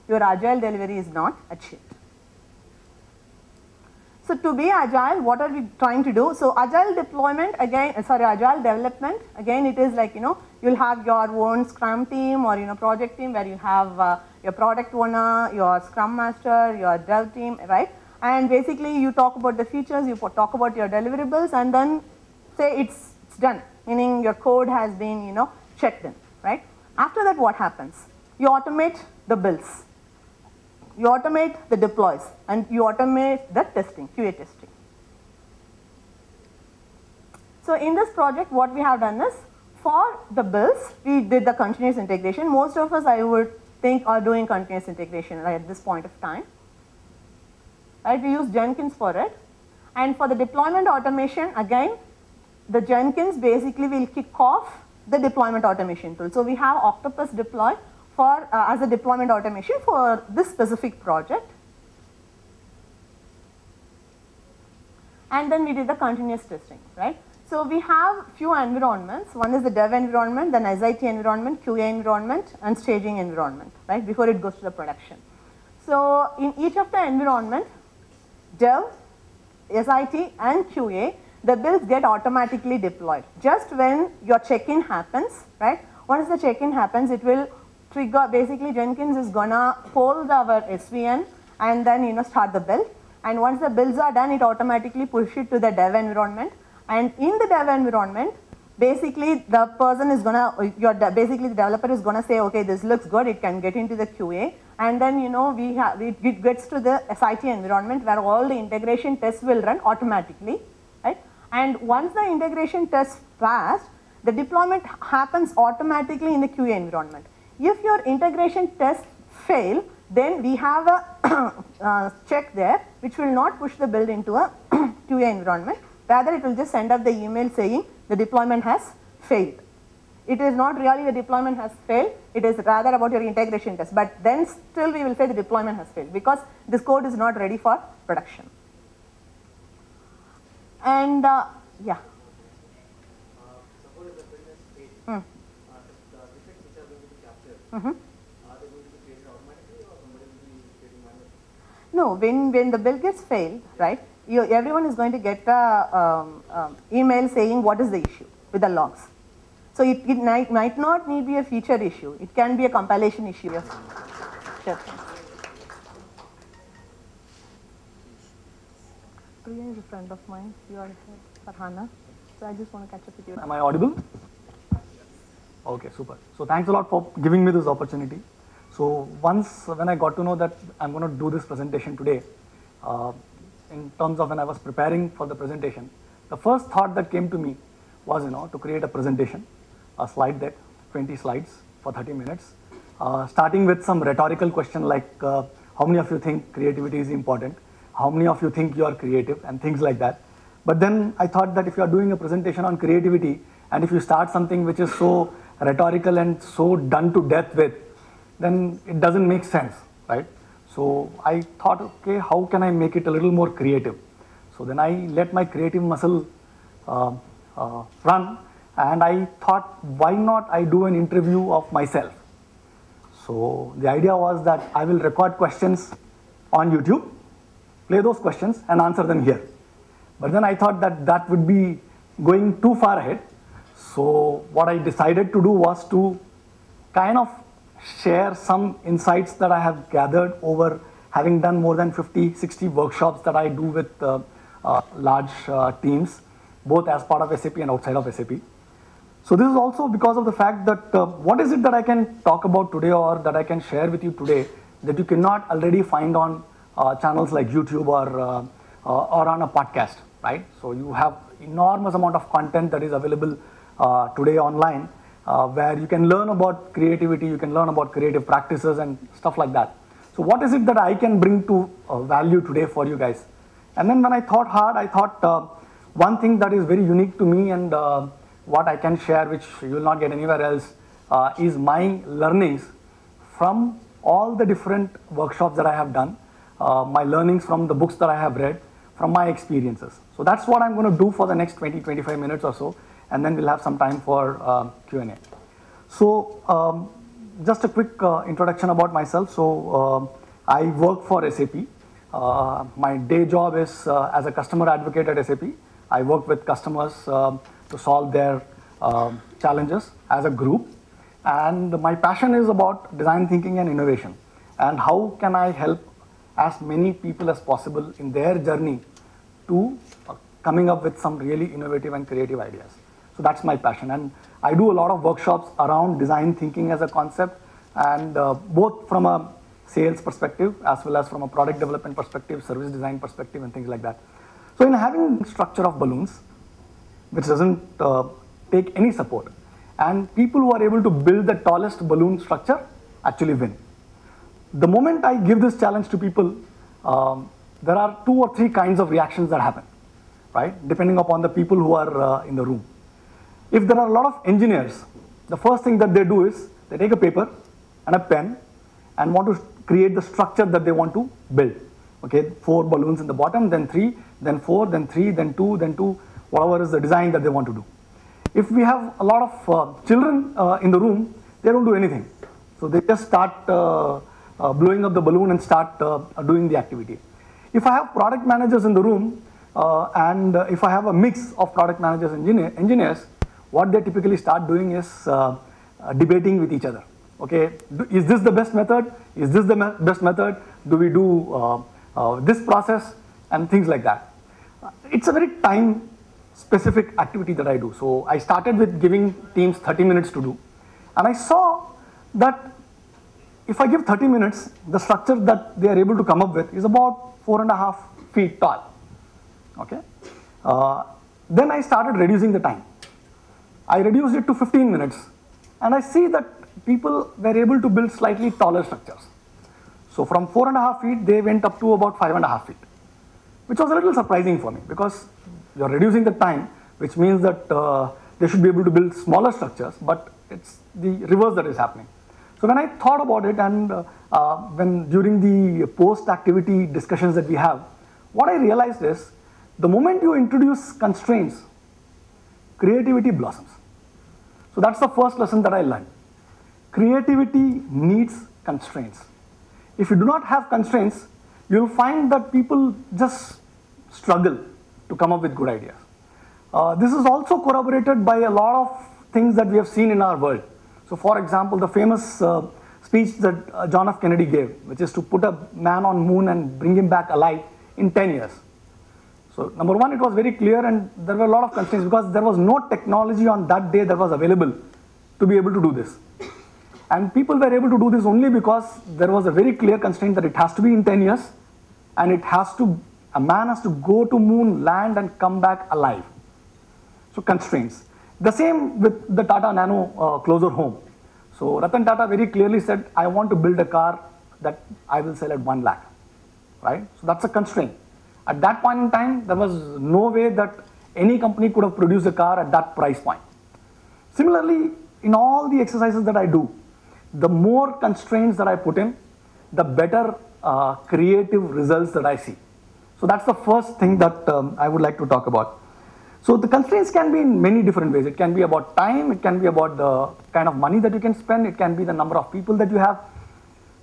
your agile delivery is not achieved. So to be agile, what are we trying to do? So agile deployment again, agile development, again it is like, you'll have your own Scrum team or, project team where you have your product owner, your Scrum master, your dev team, right? And basically you talk about the features, you talk about your deliverables, and then say it's done, meaning your code has been, checked in, right? After that, what happens? You automate the builds. You automate the deploys, and you automate the testing, QA testing. So in this project, what we have done is, for the builds, we did the continuous integration. Most of us, I would think, are doing continuous integration right at this point of time. Right, we use Jenkins for it. And for the deployment automation, again, the Jenkins basically will kick off the deployment automation tool. So we have Octopus deploy for as a deployment automation for this specific project. And then we did the continuous testing, right? So we have few environments. One is the dev environment, then SIT environment, QA environment, and staging environment, right, before it goes to the production. So in each of the environment, dev, SIT, and QA, the builds get automatically deployed. Just when your check-in happens, right? Once the check-in happens, it will trigger, basically Jenkins is gonna hold our SVN and then start the build. And once the builds are done, it automatically pushes it to the dev environment. And in the dev environment, basically the person is gonna, basically the developer is gonna say, okay, this looks good, it can get into the QA. And then it gets to the SIT environment where all the integration tests will run automatically, right? And once the integration tests passed, the deployment happens automatically in the QA environment. If your integration tests fail, then we have a check there which will not push the build into a QA environment. Rather, it will just send up the email saying the deployment has failed. It is not really the deployment has failed, it is rather about your integration test. But then still we will say the deployment has failed because this code is not ready for production. And yeah. Suppose the business fails, the defects which are going to be captured, are they going to be created automatically or somebody will be creating manually? No, when the build gets failed, right, everyone is going to get a email saying what is the issue with the logs. So it might not need be a feature issue. It can be a compilation issue. Yes. Sure. Priya is a friend of mine. You are Farhana. So I just want to catch up with you. Am I audible? Okay, super. So thanks a lot for giving me this opportunity. So once when I got to know that I'm going to do this presentation today, in terms of when I was preparing for the presentation, the first thought that came to me was, to create a presentation, a slide deck, 20 slides for 30 minutes, starting with some rhetorical question like, how many of you think creativity is important? How many of you think you are creative? And things like that. But then I thought that if you are doing a presentation on creativity, and if you start something which is so rhetorical and so done to death with, then it doesn't make sense, right? So I thought, okay, how can I make it a little more creative? So then I let my creative muscle run, and I thought, why not I do an interview of myself? So the idea was that I will record questions on YouTube, play those questions and answer them here. But then I thought that that would be going too far ahead. So what I decided to do was to kind of share some insights that I have gathered over having done more than 50, 60 workshops that I do with large teams, both as part of SAP and outside of SAP. So this is also because of the fact that what is it that I can talk about today or that I can share with you today that you cannot already find on channels like YouTube or on a podcast, right? So you have enormous amount of content that is available today online where you can learn about creativity, you can learn about creative practices and stuff like that. So what is it that I can bring to value today for you guys? And then when I thought hard, I thought one thing that is very unique to me and what I can share, which you will not get anywhere else, is my learnings from all the different workshops that I have done, my learnings from the books that I have read, from my experiences. So that's what I'm going to do for the next 20-25 minutes or so, and then we'll have some time for Q&A. So just a quick introduction about myself. So I work for SAP. My day job is as a customer advocate at SAP. I work with customers to solve their challenges as a group. And my passion is about design thinking and innovation. And how can I help as many people as possible in their journey to coming up with some really innovative and creative ideas. So that's my passion. And I do a lot of workshops around design thinking as a concept, and both from a sales perspective as well as from a product development perspective, service design perspective, and things like that. So in having structure of balloons, which doesn't take any support, and people who are able to build the tallest balloon structure actually win. The moment I give this challenge to people, there are 2 or 3 kinds of reactions that happen, right? Depending upon the people who are in the room. If there are a lot of engineers, the first thing that they do is they take a paper and a pen and want to create the structure that they want to build. Okay, 4 balloons in the bottom, then 3, then 4, then 3, then 2, then 2, whatever is the design that they want to do. If we have a lot of children in the room, they don't do anything. So they just start blowing up the balloon and start doing the activity. If I have product managers in the room, and if I have a mix of product managers and engineers, what they typically start doing is debating with each other. Okay, is this the best method? Is this the best method? Do we do this process? And things like that. It's a very time specific activity that I do. So I started with giving teams 30 minutes to do. And I saw that if I give 30 minutes, the structure that they are able to come up with is about 4.5 feet tall. Okay. Then I started reducing the time. I reduced it to 15 minutes. And I see that people were able to build slightly taller structures. So from 4.5 feet, they went up to about 5.5 feet, which was a little surprising for me because you're reducing the time, which means that they should be able to build smaller structures, but it's the reverse that is happening. So when I thought about it, and when during the post-activity discussions that we have, what I realized is the moment you introduce constraints, creativity blossoms. So that's the first lesson that I learned. Creativity needs constraints. If you do not have constraints, you'll find that people just struggle to come up with good ideas. This is also corroborated by a lot of things that we have seen in our world. So for example, the famous speech that John F. Kennedy gave, which is to put a man on moon and bring him back alive in 10 years. So number one, it was very clear, and there were a lot of constraints because there was no technology on that day that was available to be able to do this. And people were able to do this only because there was a very clear constraint that it has to be in 10 years, and a man has to go to moon, land, and come back alive. So constraints. The same with the Tata Nano closer home. So Ratan Tata very clearly said, I want to build a car that I will sell at 1 lakh, right? So that's a constraint. At that point in time, there was no way that any company could have produced a car at that price point. Similarly, in all the exercises that I do, the more constraints that I put in, the better creative results that I see. So that's the first thing that I would like to talk about. So the constraints can be in many different ways. It can be about time, it can be about the kind of money that you can spend, it can be the number of people that you have.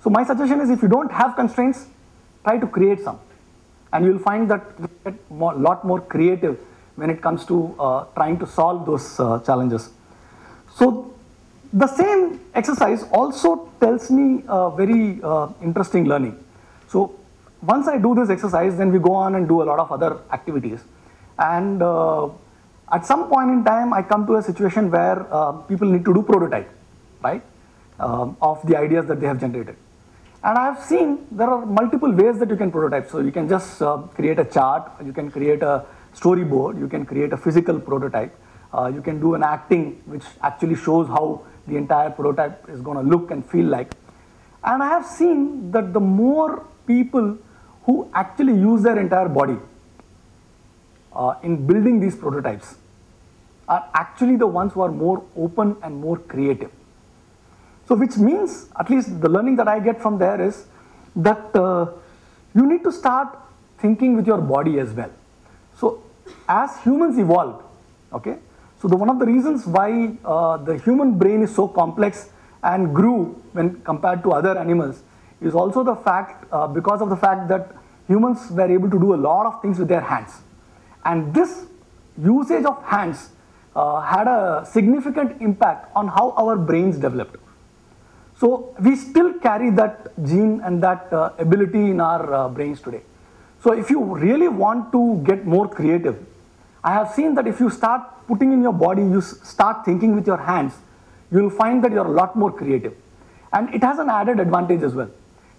So my suggestion is if you don't have constraints, try to create some. And you'll find that you get a lot more creative when it comes to trying to solve those challenges. So the same exercise also tells me a very interesting learning. So once I do this exercise, then we go on and do a lot of other activities. And at some point in time, I come to a situation where people need to do prototype, right, of the ideas that they have generated. And I have seen there are multiple ways that you can prototype. So you can just create a chart, you can create a storyboard, you can create a physical prototype, you can do an acting which actually shows how the entire prototype is going to look and feel like. And I have seen that the more people who actually use their entire body in building these prototypes are actually the ones who are more open and more creative. So which means, at least the learning that I get from there is that you need to start thinking with your body as well. So as humans evolved, okay, so one of the reasons why the human brain is so complex and grew when compared to other animals is also the fact, because of the fact that humans were able to do a lot of things with their hands. And this usage of hands had a significant impact on how our brains developed. So we still carry that gene and that ability in our brains today. So if you really want to get more creative, I have seen that if you start putting in your body, you start thinking with your hands, you'll find that you're a lot more creative. And it has an added advantage as well.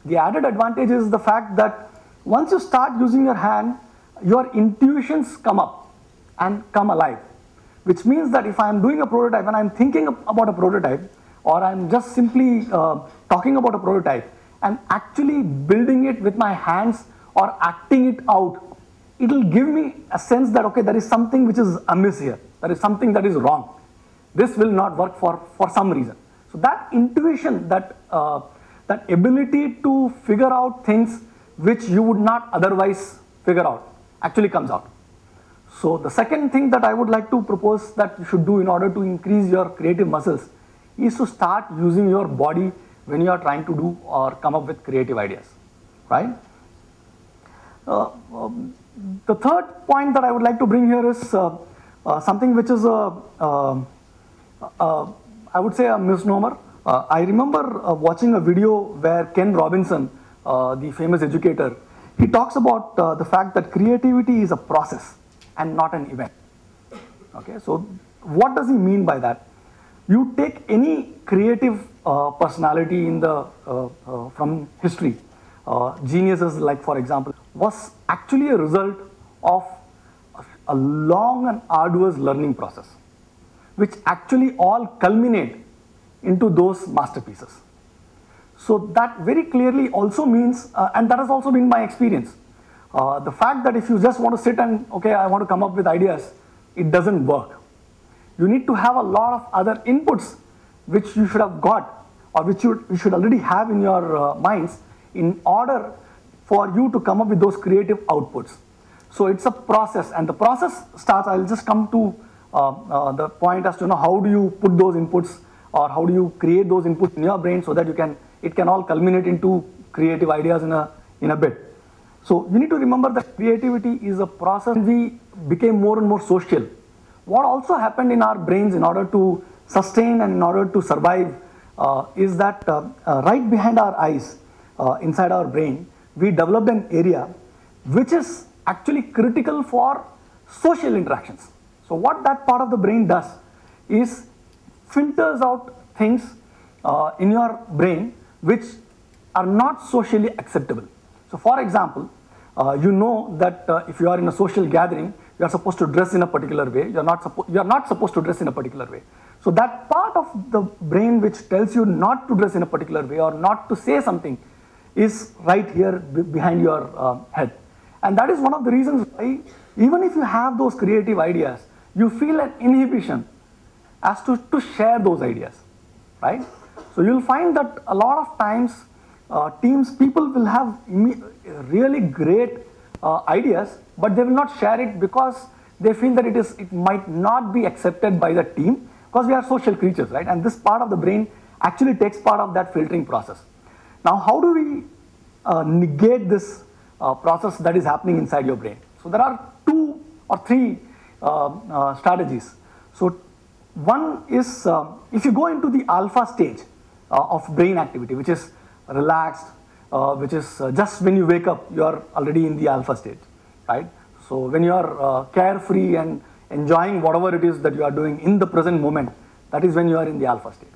The added advantage is the fact that once you start using your hand, your intuitions come up and come alive. Which means that if I'm doing a prototype and I'm thinking about a prototype, or I'm just simply talking about a prototype and actually building it with my hands or acting it out, it'll give me a sense that, okay, there is something which is amiss here. There is something that is wrong. This will not work for some reason. So that intuition, that ability to figure out things which you would not otherwise figure out actually comes out. So the second thing that I would like to propose that you should do in order to increase your creative muscles is to start using your body when you are trying to do or come up with creative ideas, right? The third point that I would like to bring here is something which is I would say a misnomer. I remember watching a video where Ken Robinson, the famous educator, he talks about the fact that creativity is a process and not an event. Okay, so what does he mean by that? You take any creative personality in the from history, geniuses like, for example, was actually a result of a long and arduous learning process, which actually all culminate into those masterpieces. So that very clearly also means, and that has also been my experience, the fact that if you just want to sit and, okay, I want to come up with ideas, it doesn't work. You need to have a lot of other inputs which you should have got, or which you should already have in your minds in order for you to come up with those creative outputs. So it's a process, and the process starts, I'll just come to the point as to how do you put those inputs, or how do you create those inputs in your brain so that it can all culminate into creative ideas in a bit. So you need to remember that creativity is a process. We became more and more social. What also happened in our brains in order to sustain and in order to survive is that right behind our eyes, inside our brain, we developed an area which is actually critical for social interactions. So what that part of the brain does is filters out things in your brain which are not socially acceptable. So for example, you know that if you are in a social gathering, you are supposed to dress in a particular way. You are not supposed to dress in a particular way. So that part of the brain which tells you not to dress in a particular way or not to say something is right here behind your head. And that is one of the reasons why, even if you have those creative ideas, you feel an inhibition as to share those ideas, right? So you'll find that a lot of times people will have really great ideas, but they will not share it because they feel that it might not be accepted by the team, because we are social creatures, right? And this part of the brain actually takes part of that filtering process. Now, how do we negate this process that is happening inside your brain? So there are 2 or 3 strategies. So one is if you go into the alpha stage of brain activity, which is relaxed, which is just when you wake up, you are already in the alpha stage, right? So when you are carefree and enjoying whatever it is that you are doing in the present moment, that is when you are in the alpha state.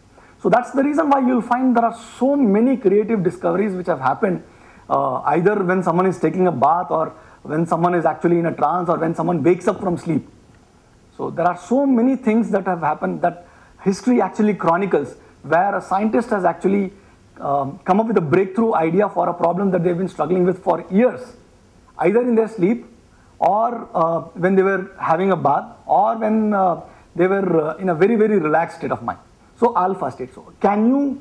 So that's the reason why you'll find there are so many creative discoveries which have happened either when someone is taking a bath, or when someone is actually in a trance, or when someone wakes up from sleep. So there are so many things that have happened that history actually chronicles, where a scientist has actually come up with a breakthrough idea for a problem that they've been struggling with for years, either in their sleep, or when they were having a bath, or when they were in a very, very relaxed state of mind. So alpha state. So can you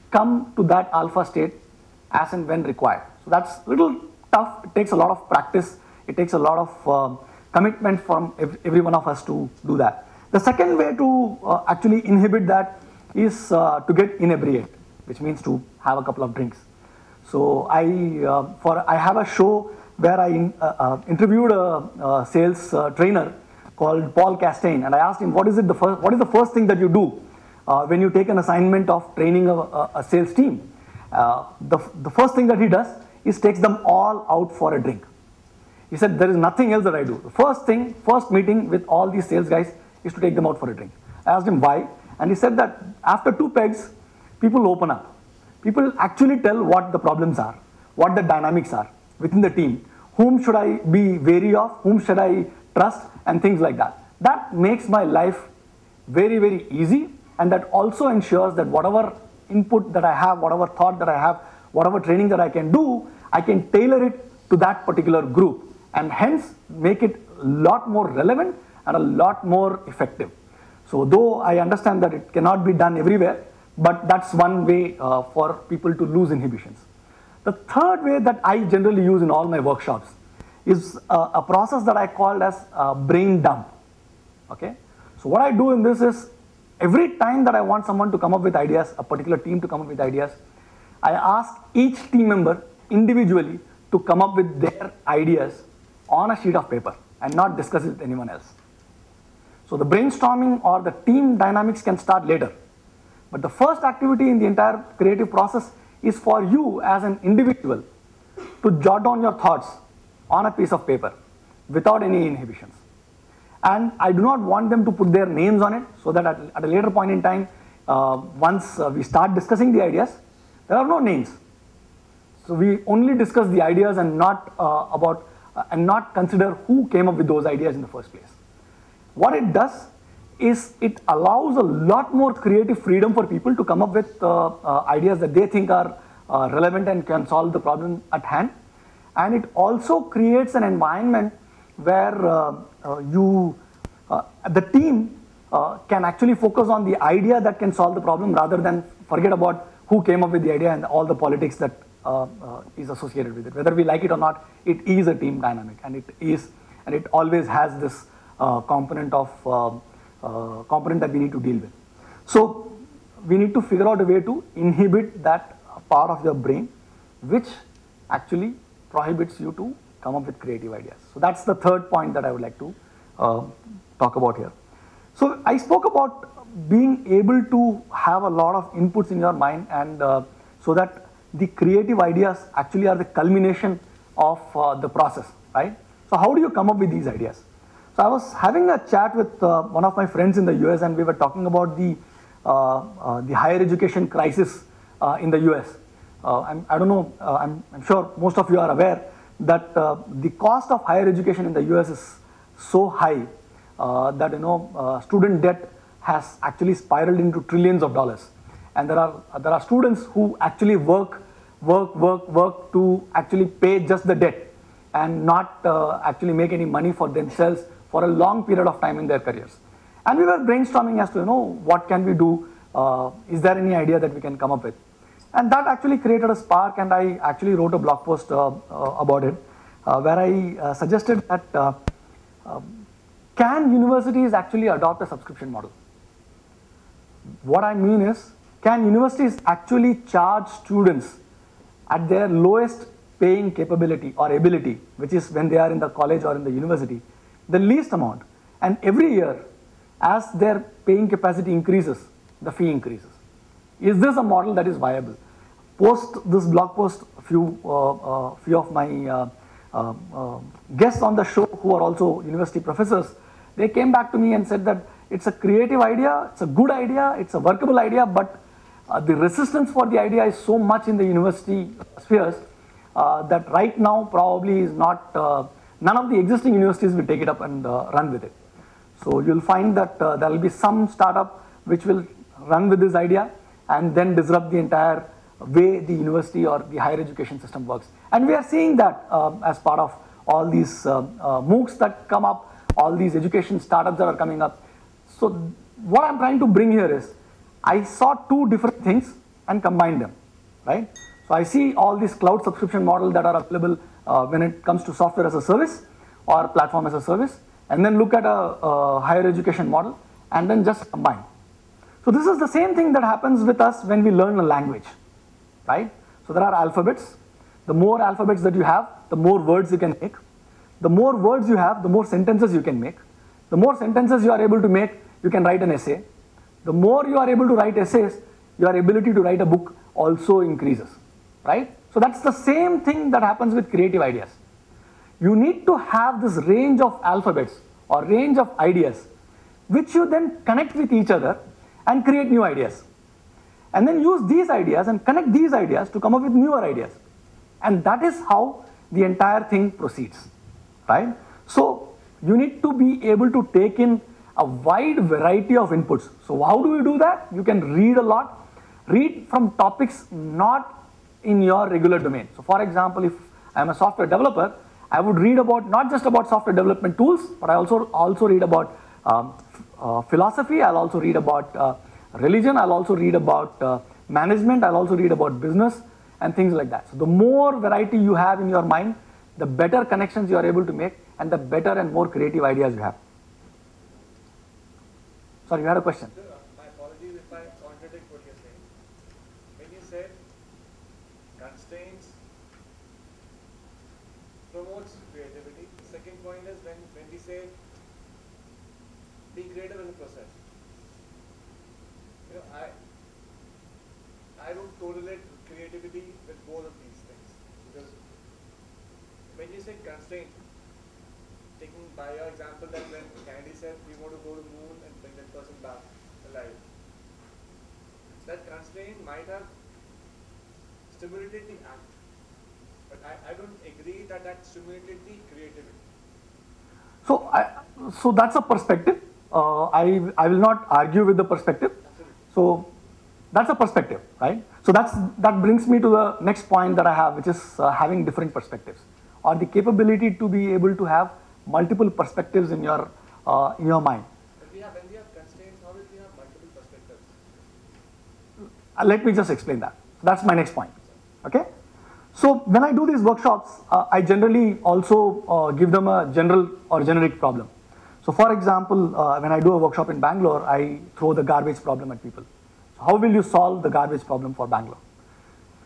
come to that alpha state as and when required? So that's a little tough. It takes a lot of practice. It takes a lot of commitment from every one of us to do that. The second way to actually inhibit that is to get inebriate, which means to have a couple of drinks. So I have a show where I interviewed a sales trainer called Paul Castaigne, and I asked him, what is the first thing that you do when you take an assignment of training a sales team? The first thing that he does is takes them all out for a drink. He said, there is nothing else that I do. The first meeting with all these sales guys is to take them out for a drink. I asked him why, and he said that after 2 pegs, people open up. People actually tell what the problems are, what the dynamics are within the team, whom should I be wary of, whom should I trust, and things like that. That makes my life very, very easy, and that also ensures that whatever input that I have, whatever thought that I have, whatever training that I can do, I can tailor it to that particular group, and hence make it a lot more relevant and a lot more effective. So though I understand that it cannot be done everywhere, but that's one way for people to lose inhibitions. The third way that I generally use in all my workshops is a process that I call as brain dump. Okay? So what I do in this is, every time that I want someone to come up with ideas, a particular team to come up with ideas, I ask each team member individually to come up with their ideas on a sheet of paper and not discuss it with anyone else. So the brainstorming or the team dynamics can start later. But the first activity in the entire creative process is for you as an individual to jot down your thoughts on a piece of paper without any inhibitions. And I do not want them to put their names on it, so that at a later point in time, once we start discussing the ideas, there are no names. So we only discuss the ideas and not not consider who came up with those ideas in the first place. What it does is it allows a lot more creative freedom for people to come up with ideas that they think are relevant and can solve the problem at hand. And it also creates an environment where the team can actually focus on the idea that can solve the problem, rather than forget about who came up with the idea and all the politics that is associated with it. Whether we like it or not, it is a team dynamic, and it always has this component that we need to deal with. So we need to figure out a way to inhibit that part of your brain which actually prohibits you to come up with creative ideas. So that's the third point that I would like to talk about here. So I spoke about being able to have a lot of inputs in your mind, and so that the creative ideas actually are the culmination of the process, right? So how do you come up with these ideas? So I was having a chat with one of my friends in the US, and we were talking about the higher education crisis in the US. I don't know, I'm sure most of you are aware that the cost of higher education in the US is so high that student debt has actually spiraled into trillions of dollars. And there are students who actually work to actually pay just the debt and not actually make any money for themselves for a long period of time in their careers. And we were brainstorming as to, what can we do? Is there any idea that we can come up with? And that actually created a spark, and I actually wrote a blog post about it, where I suggested that can universities actually adopt a subscription model? What I mean is, can universities actually charge students at their lowest paying capability or ability, which is when they are in the college or in the university, the least amount, and every year as their paying capacity increases, the fee increases? Is this a model that is viable? Post this blog post, a few of my guests on the show who are also university professors, they came back to me and said that it's a creative idea, it's a good idea, it's a workable idea, but the resistance for the idea is so much in the university spheres that right now probably is not, none of the existing universities will take it up and run with it. So you'll find that there will be some startup which will run with this idea and then disrupt the entire way the university or the higher education system works. And we are seeing that as part of all these MOOCs that come up, all these education startups that are coming up. So what I'm trying to bring here is, I saw two different things and combined them, right? So I see all these cloud subscription models that are available when it comes to software as a service or platform as a service, and then look at a higher education model and then just combine. So this is the same thing that happens with us when we learn a language, right? So there are alphabets. The more alphabets that you have, the more words you can make. The more words you have, the more sentences you can make. The more sentences you are able to make, you can write an essay. The more you are able to write essays, your ability to write a book also increases, right? So that's the same thing that happens with creative ideas. You need to have this range of alphabets or range of ideas, which you then connect with each other and create new ideas. And then use these ideas and connect these ideas to come up with newer ideas. And that is how the entire thing proceeds, right? So you need to be able to take in a wide variety of inputs. So how do you do that? You can read a lot. Read from topics not in your regular domain. So for example, if I'm a software developer, I would read about not just about software development tools, but I also read about philosophy. I'll also read about religion. I'll also read about management. I'll also read about business and things like that. So the more variety you have in your mind, the better connections you are able to make and the better and more creative ideas you have. Sorry, you had a question. Sir, my apologies if I contradict what you're saying. When you said constraints promotes creativity, the second point is when we say be creative as a process. You know, I don't correlate creativity with both of these things, because when you say constraint, taking by your example that when Kennedy said we want to go to the moon and bring that person back alive, that constraint might have stimulated the act, but I don't agree that that stimulated the creativity. So that's a perspective. I will not argue with the perspective. Absolutely. So that's a perspective, right? So that brings me to the next point that I have, which is having different perspectives, or the capability to be able to have multiple perspectives in your mind. When we have constraints, how will we have multiple perspectives? Let me just explain that. That's my next point. Okay. So when I do these workshops, I generally also give them a general or generic problem. So for example, when I do a workshop in Bangalore, I throw the garbage problem at people. So how will you solve the garbage problem for Bangalore?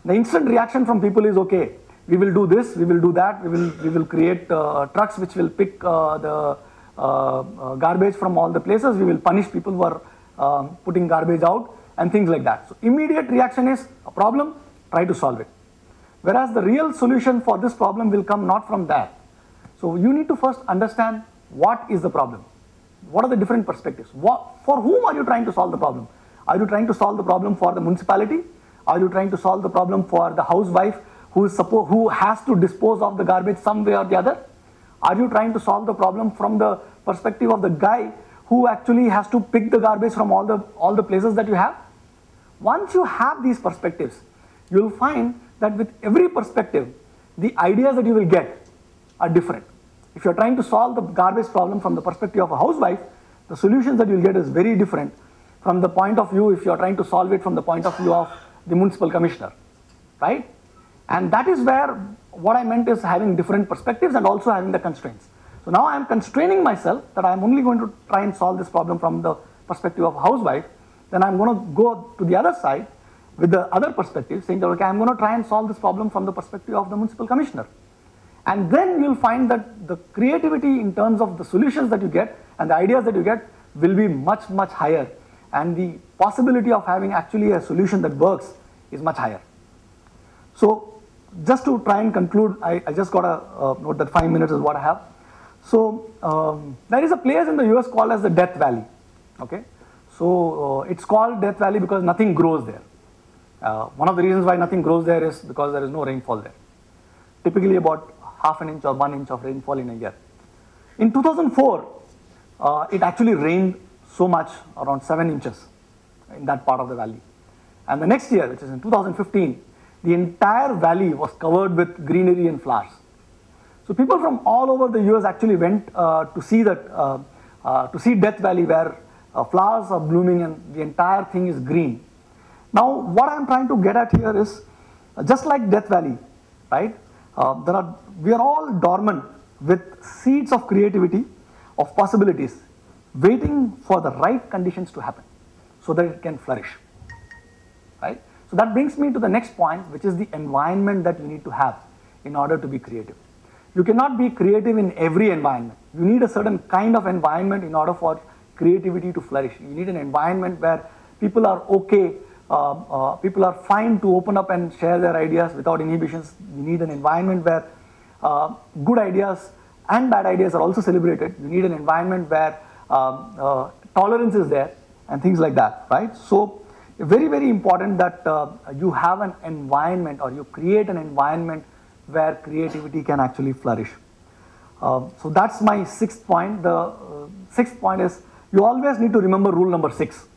The instant reaction from people is, okay, we will do this, we will do that, we will create trucks which will pick the garbage from all the places, we will punish people who are putting garbage out and things like that. So immediate reaction is a problem, try to solve it. Whereas the real solution for this problem will come not from that. So you need to first understand what is the problem. What are the different perspectives? For whom are you trying to solve the problem? Are you trying to solve the problem for the municipality? Are you trying to solve the problem for the housewife who has to dispose of the garbage some way or the other? Are you trying to solve the problem from the perspective of the guy who actually has to pick the garbage from all the places that you have? Once you have these perspectives, you will find that with every perspective, the ideas that you will get are different. If you're trying to solve the garbage problem from the perspective of a housewife, the solutions that you'll get is very different from the point of view if you're trying to solve it from the point of view of the municipal commissioner, right? And that is where what I meant is having different perspectives and also having the constraints. So now I'm constraining myself that I'm only going to try and solve this problem from the perspective of a housewife. Then I'm going to go to the other side with the other perspective, saying that, okay, I'm going to try and solve this problem from the perspective of the municipal commissioner. And then you'll find that the creativity in terms of the solutions that you get and the ideas that you get will be much, much higher. And the possibility of having actually a solution that works is much higher. So just to try and conclude, I just got a note that 5 minutes is what I have. So there is a place in the US called as the Death Valley. Okay, so it's called Death Valley because nothing grows there. One of the reasons why nothing grows there is because there is no rainfall there. Typically about half an inch or 1 inch of rainfall in a year. In 2004, it actually rained so much, around 7 inches in that part of the valley. And the next year, which is in 2015, the entire valley was covered with greenery and flowers. So people from all over the US actually went to see Death Valley, where flowers are blooming and the entire thing is green. Now, what I'm trying to get at here is, just like Death Valley, right? We are all dormant with seeds of creativity, of possibilities, waiting for the right conditions to happen. so that it can flourish, right? So that brings me to the next point, which is the environment that you need to have in order to be creative. You cannot be creative in every environment. You need a certain kind of environment in order for creativity to flourish. You need an environment where people are okay, people are fine to open up and share their ideas without inhibitions. You need an environment where good ideas and bad ideas are also celebrated. You need an environment where tolerance is there and things like that, right? So very, very important that you have an environment, or you create an environment where creativity can actually flourish. So that's my sixth point. The sixth point is you always need to remember rule number 6.